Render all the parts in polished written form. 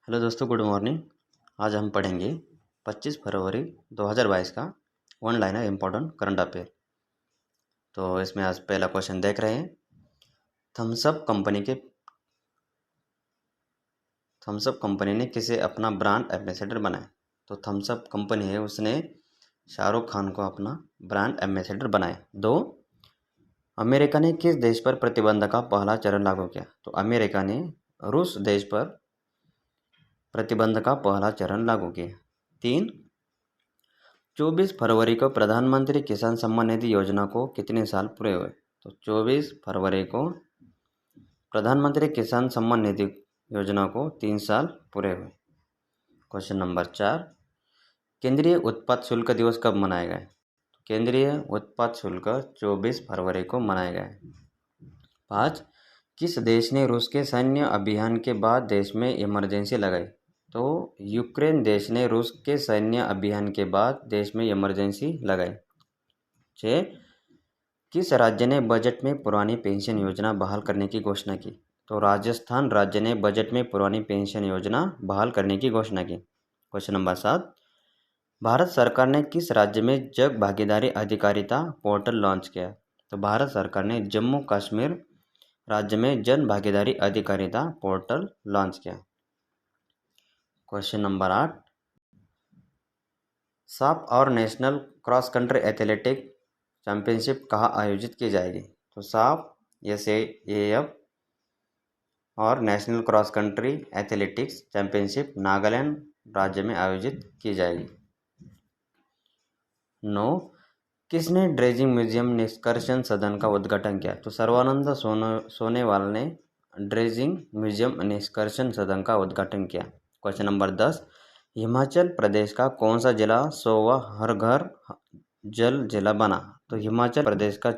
Hello दोस्तों, good morning. आज हम पढ़ेंगे 25 फरवरी 2022 का one liner important current affair. तो इसमें आज पहला क्वेश्चन देख रहे हैं। थम्सअप कंपनी ने किसे अपना ब्रांड एम्बेसडर बनाया? तो थम्सअप कंपनी है, उसने शाहरुख खान को अपना ब्रांड एम्बेसडर बनाया। दो, अमेरिका ने किस देश पर प्रतिबंध का पहला चरण लागू किया? तो अमेरिका ने रूस देश पर प्रतिबंध का पहला चरण लागू किया। तीन, 24 फरवरी को प्रधानमंत्री किसान सम्मान निधि योजना को कितने साल पूरे हुए? तो 24 फरवरी को प्रधानमंत्री किसान सम्मान निधि योजना को 3 साल पूरे हुए। क्वेश्चन नंबर 4, केंद्रीय उत्पाद शुल्क दिवस कब मनाया गया? केंद्रीय उत्पाद शुल्क 24 फरवरी को मनाया गया है। 5, किस देश ने रूस के सैन्य अभियान के बाद देश में इमरजेंसी लगाई? तो यूक्रेन देश ने रूस के सैन्य अभियान के बाद देश में इमरजेंसी लगाई। 6, किस राज्य ने बजट में पुरानी पेंशन योजना बहाल करने की घोषणा की? तो राजस्थान राज्य ने बजट में पुरानी पेंशन योजना बहाल करने की घोषणा की। क्वेश्चन नंबर 7, भारत सरकार ने किस राज्य में जन भागीदारी अधिकारिता पोर्टल लॉन्च किया? तो भारत सरकार ने जम्मू कश्मीर राज्य में जन भागीदारी अधिकारिता पोर्टल लॉन्च किया। क्वेश्चन नंबर 8, साफ और national cross country athletic championship कहाँ आयोजित की जाएगी? तो साफ SAAF और national cross country athletics championship Nagaland राज्य में आयोजित की जाएगी। 9, किसने ड्रेजिंग म्यूजियम निष्कर्षण सदन का उद्घाटन किया? तो सर्वानंद सोनेवाल ने ड्रेजिंग म्यूजियम निष्कर्षण सदन का उद्घाटन किया। क्वेश्चन नंबर 10, हिमाचल प्रदेश का कौन सा जिला 100वां हर घर जल जिला बना? तो हिमाचल प्रदेश का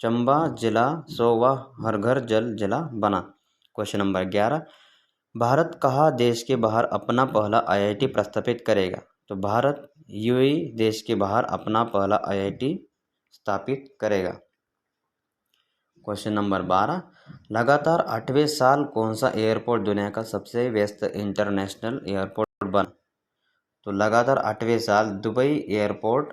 चंबा जिला 100वां हर घर जल जिला बना। क्वेश्चन नंबर 11, भारत कहाँ देश के बाहर अपना पहला IIT प्रस्थापित करेगा? तो भारत UAE देश के बाहर अपना पहला IIT स्थापित करेगा। क्वेश्चन नंबर 12, लगातार 8वें साल कौन सा एयरपोर्ट दुनिया का सबसे व्यस्त इंटरनेशनल एयरपोर्ट बना? तो लगातार 8वें साल दुबई एयरपोर्ट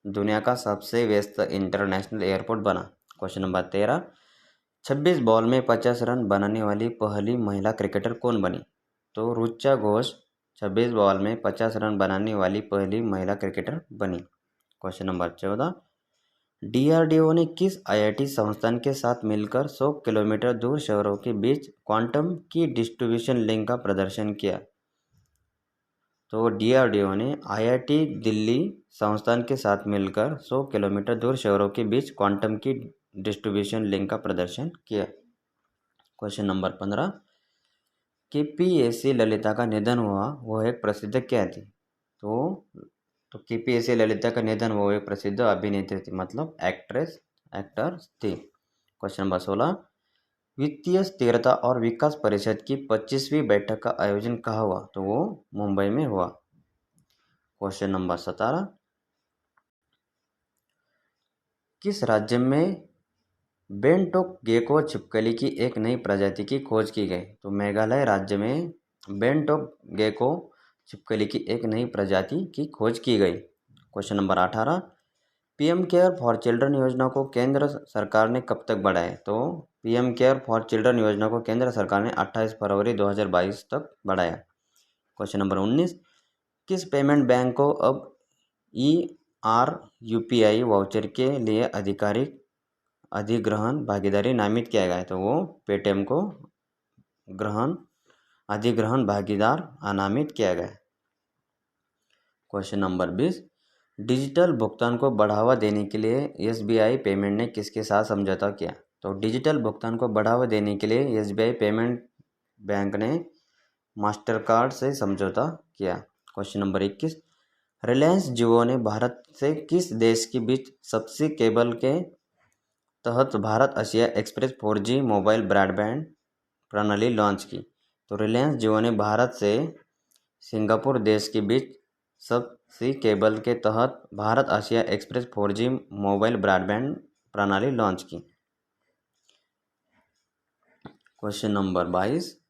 दुनिया का सबसे व्यस्त इंटरनेशनल एयरपोर्ट बना। क्वेश्चन नंबर 13, 26 बॉल में 50 रन बनाने वाली पहली महिला क्रिकेटर कौन बनी? तो ऋचा घोष 26 बॉल में 50 रन बनाने वाली पहली महिला क्रिकेटर बनी। क्वेश्चन नंबर 14, DRDO ने किस IIT संस्थान के साथ मिलकर 100 किलोमीटर दूर शहरों के बीच क्वांटम की डिस्ट्रीब्यूशन लिंक का प्रदर्शन किया? तो DRDO ने IIT दिल्ली संस्थान के साथ मिलकर 100 किलोमीटर दूर शहरों के बीच क्वांटम की डिस्ट्रीब्यूशन लिंक का प्रदर्शन किया। क्वेश्चन नंबर 15, KPSC ललिता का निधन हुआ, वह एक प्रसिद्ध क्या थी? तो KPSC ललिता का निधन हुआ एक प्रसिद्ध अभिनेत्री थी, मतलब एक्टर थी। क्वेश्चन नंबर 16, वित्तीय स्थिरता और विकास परिषद की 25वीं बैठक का आयोजन कहाँ हुआ? तो वो मुंबई में हुआ। क्वेश्चन नंबर 17, किस राज्य में बेंटोक गेको छिपकली की एक नई प्रजाति की खोज की गई? तो मेघालय राज्य में बेंटोक गेको छिपकली की एक नई प्रजाति की खोज की गई। Question number 18, PM care for children योजना को केंद्र सरकार ने कब तक बढ़ाया? तो PM केयर फॉर चिल्ड्रन योजना को केंद्र सरकार ने 28 फरवरी 2022 तक बढ़ाया। क्वेश्चन नंबर 19, किस पेमेंट बैंक को अब ERUPI वाउचर के लिए अधिग्रहण भागीदारी नामित किया गया है? तो वो पेटीएम को अधिग्रहण भागीदार नामित किया गया है। क्वेश्चन नंबर 20, डिजिटल भुगतान को बढ़ावा देने के लिए SBI पेमेंट ने किसके साथ समझौता किया? तो डिजिटल भुगतान को बढ़ावा देने के लिए SBI पेमेंट बैंक ने मास्टरकार्ड से समझौता किया। क्वेश्चन नंबर 21, रिलायंस जियो ने भारत से किस देश के बीच सबसे केबल के तहत Bharat Asia express 4G mobile broadband प्रणाली लॉन्च की? तो रिलायंस जियो ने भारत से सिंगापुर देश के बीच सबसे केबल के तहत Bharat Asia express 4G mobile broadband प्रणाली लॉन्च की। क्वेश्चन नंबर 22,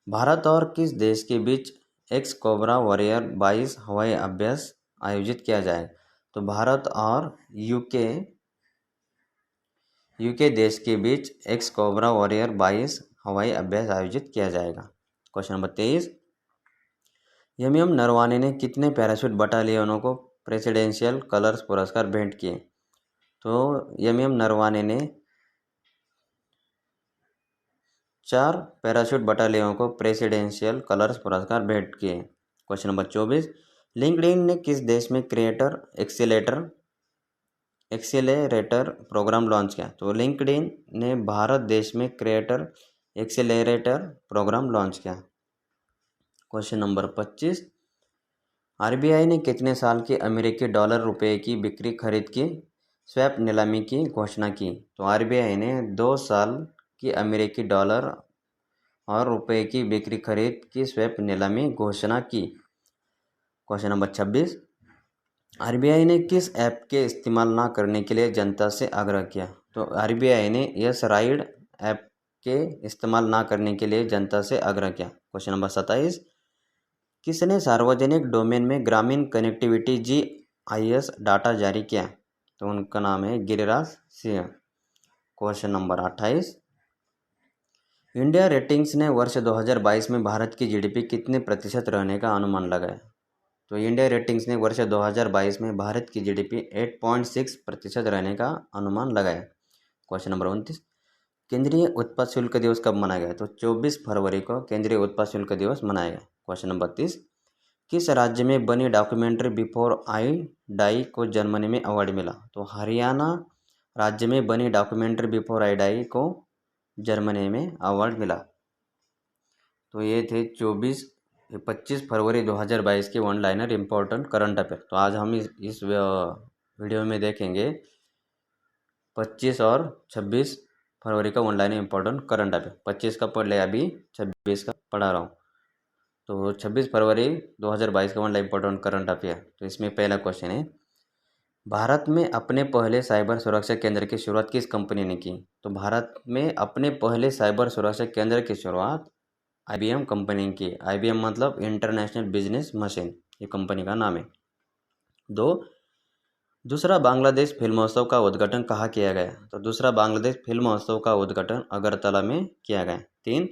भारत और किस देश के बीच एक्स कोबरा वॉरियर 22 हवाई अभ्यास आयोजित किया जाए? तो भारत और यूके देश के बीच एक्स कोबरा वॉरियर 22 हवाई अभ्यास आयोजित किया जाएगा। क्वेश्चन नंबर 23, एम नरवाने ने कितने पैराशूट बटालियनों को प्रेसिडेंशियल कलर्स पुरस्कार भेंट किए? तो एम नरवाने ने 4 पैराशूट बटालियनों को प्रेसिडेंशियल कलर्स पुरस्कार भेंट किए। क्वेश्चन नंबर 24, लिंक्डइन ने किस देश में क्रिएटर एक्सेलेरेटर प्रोग्राम लॉन्च किया? तो लिंक्डइन ने भारत देश में क्रिएटर एक्सेलेरेटर प्रोग्राम लॉन्च किया। क्वेश्चन नंबर 25, आरबीआई ने कितने साल के अमेरिकी डॉलर रुपए की बिक्री खरीद की स्वैप नीलामी की घोषणा की? तो आरबीआई ने 2 साल की अमेरिकी डॉलर और रुपए की बिक्री खरीद की स्वैप नीलामी घोषणा की। क्वेश्चन नंबर 26, आरबीआई ने किस ऐप के इस्तेमाल ना करने के लिए जनता से आग्रह किया? तो आरबीआई ने यस राइड ऐप के इस्तेमाल ना करने के लिए जनता से आग्रह किया। क्वेश्चन नंबर 27, किसने सार्वजनिक डोमेन में ग्रामीण कनेक्टिविटी जीआईएस डाटा जारी किया? तो उनका नाम है Giriraj Singh. Question number 28, India ratings ने वर्ष 2022 में भारत की जीडीपी कितने प्रतिशत रहने का अनुमान लगाया? तो इंडिया रेटिंग्स ने वर्ष 2022 में भारत की जीडीपी 8.6% रहने का अनुमान लगाया। क्वेश्चन नंबर 29, केंद्रीय उत्पाद शुल्क दिवस कब मनाया गया? तो 24 फरवरी को केंद्रीय उत्पाद शुल्क दिवस मनाया गया। क्वेश्चन नंबर 30, किस राज्य में बनी डॉक्यूमेंट्री बिफोर आई डाई को जर्मनी में अवार्ड मिला? तो हरियाणा राज्य में बनी डॉक्यूमेंट्री बिफोर आई डाई को जर्मनी में अवार्ड मिला। तो ये थे 25 फरवरी 2022 के one liner important current affair. तो आज हम इस वीडियो में देखेंगे 25 और 26 फरवरी का one liner important current affair. 25 का पढ़ लिया, अभी 26 का पढ़ा रहा हूँ। तो 26 फरवरी 2022 का one line important current affair. तो इसमें पहला क्वेश्चन है, भारत में अपने पहले साइबर सुरक्षा केंद्र की शुरुआत किस कंपनी ने की? तो भारत में अपने पहले साइबर सुरक्षा केंद्र की शुरुआत IBM कंपनी की। IBM मतलब इंटरनेशनल बिजनेस मशीन, ये कंपनी का नाम है। दूसरा बांग्लादेश फिल्मोत्सव का उद्घाटन कहाँ किया गया? तो दूसरा बांग्लादेश फिल्मोत्सव का उद्घाटन अगरतला में किया गया। 3,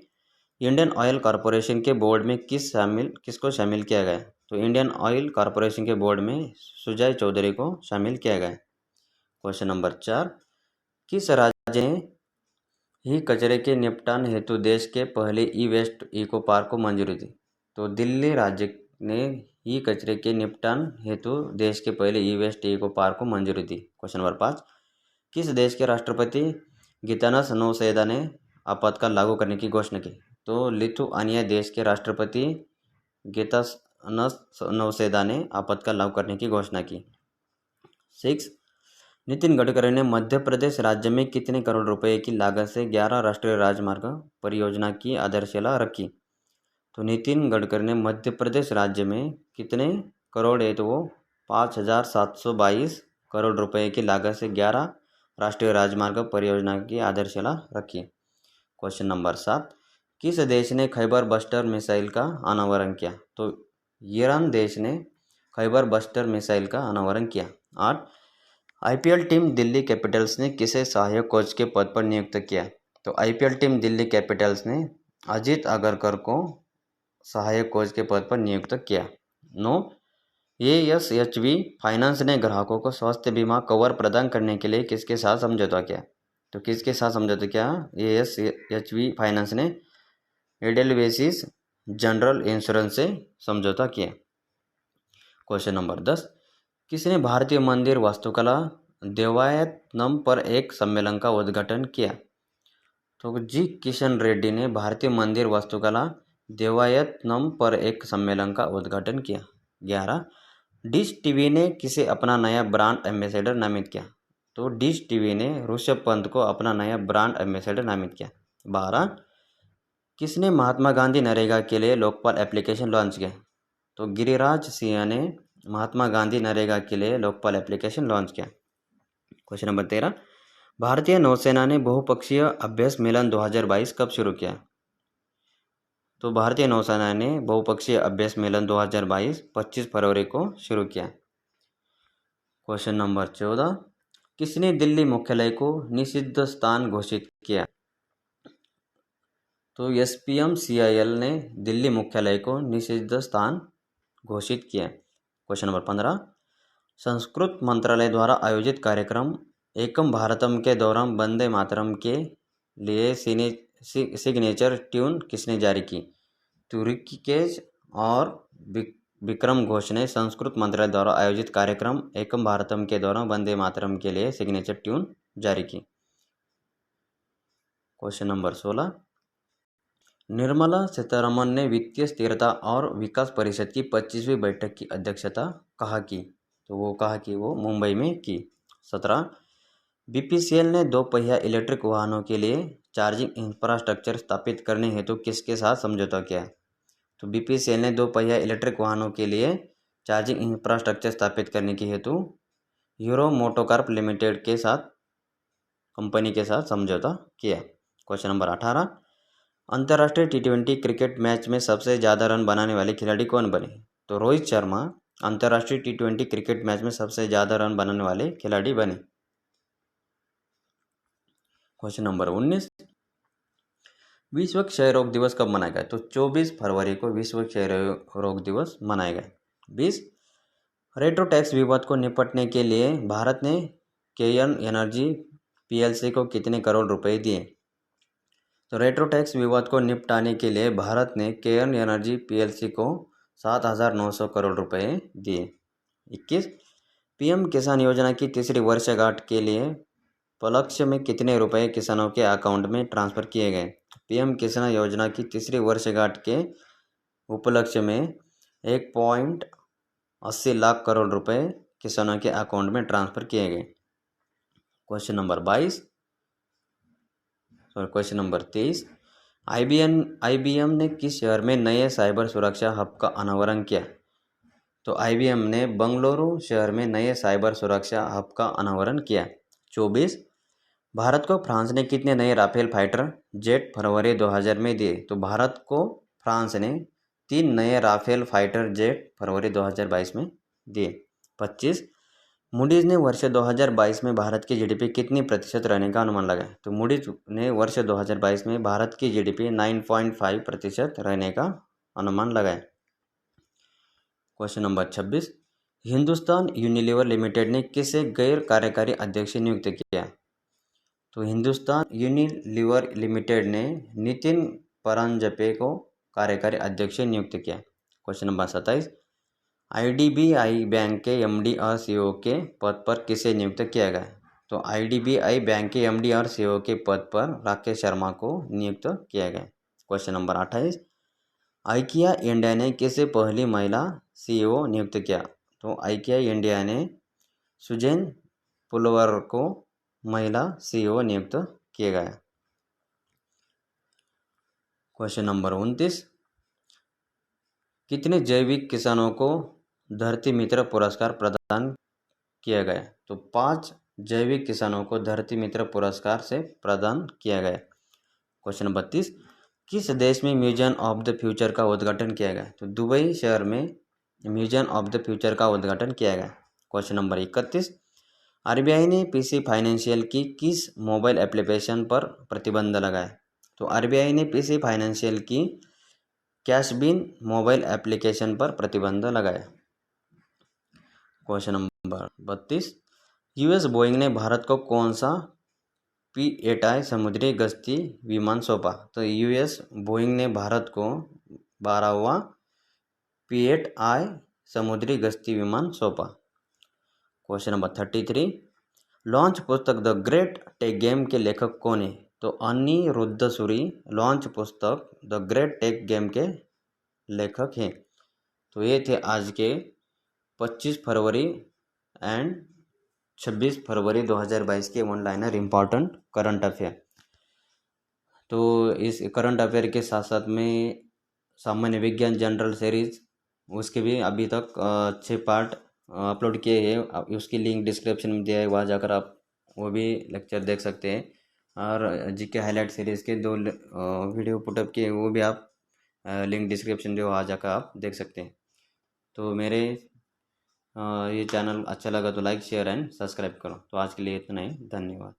इंडियन ऑयल कॉरपोरेशन के बोर्ड में किसको शामिल किया गया? तो इंडियन ऑयल कॉरपोरेशन के बोर्ड में सुजय चौधरी को शामिल किया गया। क्वेश्चन नंबर 4, किस राज्य ने ही कचरे के निपटान हेतु देश के पहले ई वेस्ट इको पार्क को मंजूरी दी? तो दिल्ली राज्य ने ही कचरे के निपटान हेतु देश के पहले ई वेस्ट इको पार्क को मंजूरी दी। क्वेश्चन नंबर 5, किस देश के राष्ट्रपति गितानस नौसेना ने आपातकाल लागू करने की घोषणा की? तो लिथुआनिया देश के राष्ट्रपति गितानस नौसेना ने आपातकाल लागू करने की घोषणा की। 6, नितिन गडकरी ने मध्य प्रदेश राज्य में कितने करोड़ रुपए की लागत से 11 राष्ट्रीय राजमार्ग परियोजना की आधारशिला रखी? तो नितिन गडकरी ने मध्य प्रदेश राज्य में कितने करोड़ है? तो वो 5,722 करोड़ रुपए की लागत से 11 राष्ट्रीय राजमार्ग परियोजना की आधारशिला रखी। क्वेश्चन नंबर 7, किस देश ने खैबर बस्टर मिसाइल का अनावरण किया? तो ईरान देश ने खैबर बस्टर मिसाइल का अनावरण किया। 8, आईपीएल टीम दिल्ली कैपिटल्स ने किसे सहायक कोच के पद पर नियुक्त किया? तो आईपीएल टीम दिल्ली कैपिटल्स ने अजीत अगरकर को सहायक कोच के पद पर नियुक्त किया। 9, एएसएचवी फाइनेंस ने ग्राहकों को स्वास्थ्य बीमा कवर प्रदान करने के लिए किसके साथ समझौता किया? तो किसके साथ समझौता किया? एएसएचवी फाइनेंस ने एडेलवेसिस जनरल इंश्योरेंस से समझौता किया। क्वेश्चन नंबर 10, किसने भारतीय मंदिर वास्तुकला देवायतनम पर एक सम्मेलन का उद्घाटन किया? तो जी किशन रेड्डी ने भारतीय मंदिर वास्तुकला देवायतनम पर एक सम्मेलन का उद्घाटन किया। 11, डिश टीवी ने किसे अपना नया ब्रांड एम्बेसडर नामित किया? तो डिश टीवी ने ऋषभ पंत को अपना नया ब्रांड एम्बेसडर नामित किया। 12, किसने महात्मा गांधी नरेगा के लिए लोकपाल एप्लीकेशन लॉन्च किया? तो गिरिराज सिंह ने महात्मा गांधी नरेगा के लिए लोकपाल एप्लीकेशन लॉन्च किया। क्वेश्चन नंबर 13, भारतीय नौसेना ने बहुपक्षीय अभ्यास मिलन 2022 कब शुरू किया? तो भारतीय नौसेना ने बहुपक्षीय अभ्यास मेलन 2022 25 फरवरी को शुरू किया। क्वेश्चन नंबर 14, किसने दिल्ली मुख्यालय को निषिद्ध स्थान घोषित किया? तो SPM-CIL ने दिल्ली मुख्यालय को निषिद्ध स्थान घोषित किया। क्वेश्चन नंबर 15, संस्कृत मंत्रालय द्वारा आयोजित कार्यक्रम एकम भारतम के दौरान वंदे मातरम के लिए सिग्नेचर ट्यून किसने जारी की? तो ऋषिकेश और विक्रम घोष ने संस्कृत मंत्रालय द्वारा आयोजित कार्यक्रम एकम भारतम के दौरान वंदे मातरम के लिए सिग्नेचर ट्यून जारी की। क्वेश्चन नंबर 16, निर्मला सीतारमण ने वित्तीय स्थिरता और विकास परिषद की 25वीं बैठक की अध्यक्षता कहाँ की? तो वो कहाँ की? वो मुंबई में की। 17, BPCL ने 2 पहिया इलेक्ट्रिक वाहनों के लिए चार्जिंग इंफ्रास्ट्रक्चर स्थापित करने हेतु किसके साथ समझौता किया? तो BPCL ने 2 पहिया इलेक्ट्रिक वाहनों के लिए चार्जिंग इंफ्रास्ट्रक्चर स्थापित करने के हेतु हीरो मोटोकॉर्प लिमिटेड के साथ कंपनी के साथ समझौता किया। क्वेश्चन नंबर 18, अंतर्राष्ट्रीय T20 क्रिकेट मैच में सबसे ज़्यादा रन बनाने वाले खिलाड़ी कौन बने? तो रोहित शर्मा अंतर्राष्ट्रीय T20 क्रिकेट मैच में सबसे ज़्यादा रन बनाने वाले खिलाड़ी बने। क्वेश्चन नंबर 19, विश्व क्षय रोग दिवस कब मनाया गया? तो 24 फरवरी को विश्व क्षय रोग दिवस मनाया गया। 20, रेट्रो टैक्स विवाद को निपटने के लिए भारत ने केयर्न एनर्जी PLC को कितने करोड़ रुपए दिए? तो रेट्रो टैक्स विवाद को निपटाने के लिए भारत ने केयर्न एनर्जी PLC को 7,900 करोड़ रुपए दिए। 21, PM किसान योजना की तीसरी वर्षगांठ के लिए उपलक्ष्य में कितने रुपए किसानों के अकाउंट में ट्रांसफ़र किए गए? PM किसान योजना की तीसरी वर्षगांठ के उपलक्ष्य में 1.80 लाख करोड़ रुपए किसानों के अकाउंट में ट्रांसफ़र किए गए। क्वेश्चन नंबर 23, IBM ने किस शहर में नए साइबर सुरक्षा हब का अनावरण किया? तो IBM ने बंगलुरु शहर में नए साइबर सुरक्षा हब का अनावरण किया। 24, भारत को फ्रांस ने कितने नए राफेल फाइटर जेट फरवरी 2000 में दिए? तो भारत को फ्रांस ने 3 नए राफेल फाइटर जेट फरवरी 2022 में दिए। 25, मूडीज ने वर्ष 2022 में भारत की GDP कितनी प्रतिशत रहने का अनुमान लगाया? तो मूडीज ने वर्ष 2022 में भारत की GDP 9.5% रहने का अनुमान लगाया। Question number 26, Hindustan Unilever limited ने किसे गैर कार्यकारी अध्यक्ष नियुक्त किया? तो हिंदुस्तान यूनिलीवर लिमिटेड ने नितिन परांजपे को कार्यकारी अध्यक्ष नियुक्त किया। क्वेश्चन नंबर 27, IDBI बैंक के MD और CEO के पद पर किसे नियुक्त किया गया? तो IDBI बैंक के MD और CEO के पद पर राकेश शर्मा को नियुक्त किया गया। क्वेश्चन नंबर 28, IKEA इंडिया ने किसे पहली महिला CEO नियुक्त किया? तो IKEA इंडिया ने सुजैन पुलवर को महिला CEO नियुक्त किया गया। क्वेश्चन नंबर 29, कितने जैविक किसानों को धरती मित्र पुरस्कार प्रदान किया गया? तो 5 जैविक किसानों को धरती मित्र पुरस्कार से प्रदान किया गया। क्वेश्चन नंबर 30, किस देश में म्यूजियम ऑफ द फ्यूचर का उद्घाटन किया गया? तो दुबई शहर में म्यूजियम ऑफ द फ्यूचर का उद्घाटन किया गया। क्वेश्चन नंबर 31, RBI ने PC फाइनेंशियल की किस मोबाइल एप्लीकेशन पर प्रतिबंध लगाया? तो RBI ने PC फाइनेंशियल की कैशबिन मोबाइल एप्लीकेशन पर प्रतिबंध लगाया। क्वेश्चन नंबर 32, US बोइंग ने भारत को कौन सा P-8I समुद्री गश्ती विमान सौंपा? तो US बोइंग ने भारत को 12वां P-8I समुद्री गश्ती विमान सौंपा। क्वेश्चन नंबर 33, लॉन्च पुस्तक द ग्रेट टेक गेम के लेखक कौन है? तो अनिरुद्ध सूरी लॉन्च पुस्तक द ग्रेट टेक गेम के लेखक हैं। तो ये थे आज के 25 फरवरी एंड 26 फरवरी 2022 के one liner important current affair. तो इस करंट अफेयर के साथ साथ में सामान्य विज्ञान जनरल सीरीज उसके भी अभी तक 6 पार्ट अपलोड किए हैं। उसकी लिंक डिस्क्रिप्शन में दिया है, वहाँ जाकर आप वो भी लेक्चर देख सकते हैं। और GK हाईलाइट सीरीज़ के 2 वीडियो पुटअप किए वो भी आप लिंक डिस्क्रिप्शन में वहाँ जाकर आप देख सकते हैं। तो मेरे ये चैनल अच्छा लगा तो लाइक शेयर एंड सब्सक्राइब करो। तो आज के लिए इतना ही, धन्यवाद।